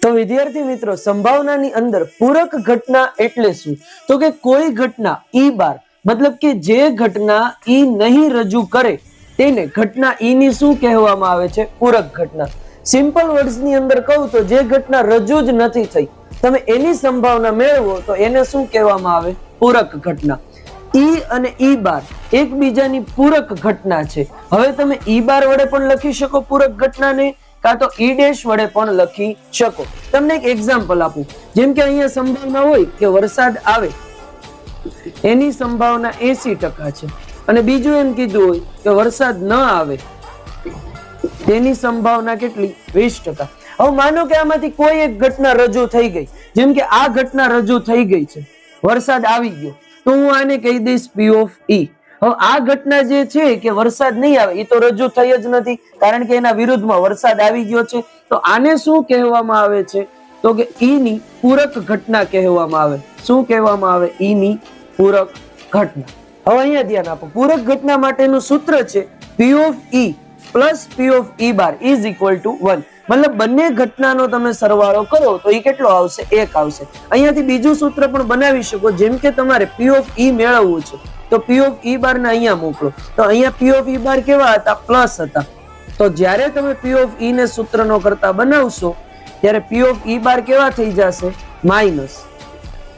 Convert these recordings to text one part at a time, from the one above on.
તો વિદ્યાર્થી મિત્રો, સંભાવનાની અંદર પૂરક ઘટના એટલે શું? તો કે કોઈ ઘટના ઈ બાર મતલબ કે જે ઘટના ઈ નહીં રજૂ કરે તેને ઘટના ઈ ની શું કહેવામાં આવે છે? પૂરક ઘટના. સિમ્પલ વર્ડ્સ ની અંદર કહું તો જે ઘટના રજૂ જ નથી થઈ તમે એની સંભાવના મેળવો તો એને શું કહેવામાં આવે? પૂરક ઘટના. ઈ અને ઈ બાર એકબીજાની પૂરક ઘટના છે. હવે તમે ઈ બાર વડે પણ લખી શકો પૂરક ઘટનાને, કાં તો ઈ ડેશ વડે પણ લખી શકો. તમને એક એક્ઝામ્પલ આપું. જેમ કે અહીંયા સંભાવના હોય કે વરસાદ આવે એની સંભાવના 80% છે, અને બીજું એમ કીધું હોય કે વરસાદ ન આવે તેની સંભાવના કેટલી? 20%. હવે માનો કે આમાંથી કોઈ એક ઘટના રજૂ થઈ ગઈ, જેમ કે આ ઘટના રજૂ થઈ ગઈ છે, વરસાદ આવી ગયો, તો હું આને કહી દઈશ P of E. હવે આ ઘટના જે છે કે વરસાદ નહીં આવે એ તો રજૂ થઈ જ નથી, કારણ કે એના વિરુદ્ધમાં વરસાદ આવી ગયો છે. તો આને શું કહેવામાં આવે છે? તો કે ઈ ની પૂરક ઘટના કહેવામાં આવે. શું કહેવામાં આવે? ઈ ની પૂરક ઘટના. હવે અહીંયા ધ્યાન આપો, પૂરક ઘટના માટેનું સૂત્ર છે P of E plus P of E bar is equal to 1. મતલબ બંને ઘટનાનો તમે સરવાળો કરો તો એ કેટલો આવશે? 1 આવશે. અહીંયાથી બીજું સૂત્ર પણ બનાવી શકો. જેમ કે તમારે P of E મેળવવું છે તો P of E બાર ને અહીંયા મોકલો. તો અહીંયા P of E બાર કેવા હતા? પ્લસ હતા. તો જ્યારે તમે P of E ને સૂત્રનો કરતા બનાવશો ત્યારે P of E બાર કેવા થઈ જશે? માઇનસ.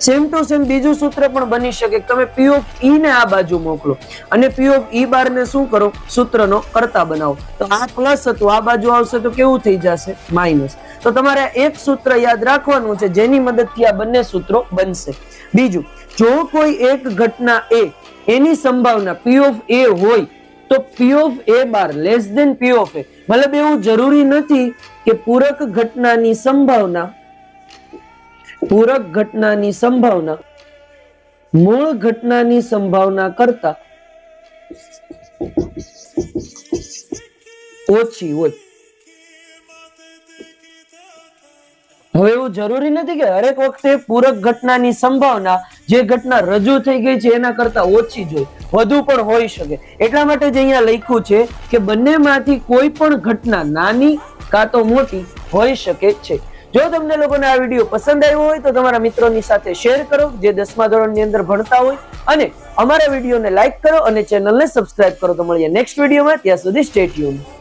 સેમ ટુ સેમ બીજું સૂત્ર પણ બની શકે. તમે P of E ને આ બાજુ મોકલો અને P of E બાર ને શું કરો? સૂત્રનો કરતા બનાવો. તો આ પ્લસ હતું, આ બાજુ આવશે તો કેવું થઈ જશે? માઇનસ. તો તમારે એક સૂત્ર યાદ રાખવાનું છે જેની મદદથી આ બંને સૂત્રો બનશે. બીજું, જો કોઈ એક ઘટના A એની સંભાવના P of A હોય તો P of A bar less than P of A. મતલબ એવું જરૂરી નથી કે પૂરક ઘટનાની સંભાવના મૂળ ઘટનાની સંભાવના કરતા ઓછી હોય. હવે એવું જરૂરી નથી કે હરેક વખતે પૂરક ઘટનાની સંભાવના જે ઘટના રજૂ થઈ ગઈ છે એના કરતા ઓછી જ હોય, વધુ પણ હોઈ શકે. એટલા માટે જ અહીંયા લખ્યું છે કે બંનેમાંથી કોઈ પણ ઘટના નાની કાં તો મોટી હોઈ શકે છે. જો તમને લોકોને આ વિડીયો પસંદ આવ્યો હોય તો તમારા મિત્રોની સાથે શેર કરો જે 10મા ધોરણની અંદર ભણતા હોય, અને અમારા વિડીયોને લાઈક કરો અને ચેનલને સબસ્ક્રાઇબ કરો. તો મળીએ નેક્સ્ટ વિડીયોમાં. ત્યાં સુધી સ્ટે ટ્યુન્ડ.